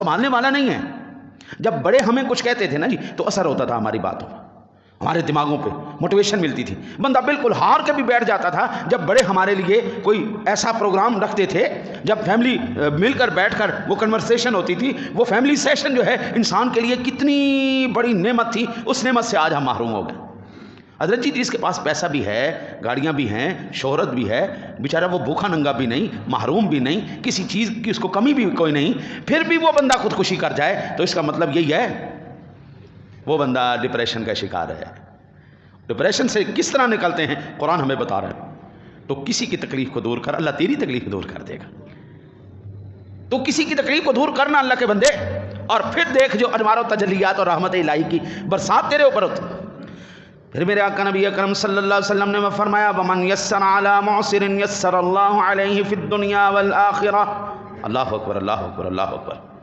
संभालने वाला नहीं है। जब बड़े हमें कुछ कहते थे ना जी, तो असर होता था हमारी बातों पर, हमारे दिमागों पे मोटिवेशन मिलती थी। बंदा बिल्कुल हार के भी बैठ जाता था जब बड़े हमारे लिए कोई ऐसा प्रोग्राम रखते थे, जब फैमिली मिलकर बैठकर वो कन्वर्सेशन होती थी। वो फैमिली सेशन जो है इंसान के लिए कितनी बड़ी नेमत थी, उस नेमत से आज हम महरूम हो गए। हजरत जी जिसके पास पैसा भी है, गाड़ियाँ भी हैं, शोहरत भी है, बेचारा वो भूखा नंगा भी नहीं, महरूम भी नहीं, किसी चीज़ की उसको कमी भी कोई नहीं, फिर भी वो बंदा खुदकुशी कर जाए तो इसका मतलब यही है वो बंदा डिप्रेशन का शिकार है। डिप्रेशन से किस तरह निकलते हैं कुरान हमें बता रहा है। तो किसी की तकलीफ को दूर कर, अल्लाह तेरी तकलीफ दूर कर देगा। तो किसी की तकलीफ को दूर करना अल्लाह के बंदे, और फिर देख जो अनवार तजल्लियात और रहमत इलाही की बरसात तेरे ऊपर होती। फिर मेरे आका नबी अकरम सल्लल्लाहु अलैहि वसल्लम ने फरमाया, वमन यस्सर अला मुअसिरिन यस्सर अल्लाहु अलैहि फिद दुनिया वल आखिरह। अल्लाहु अकबर, अल्लाहु अकबर, अल्लाहु अकबर।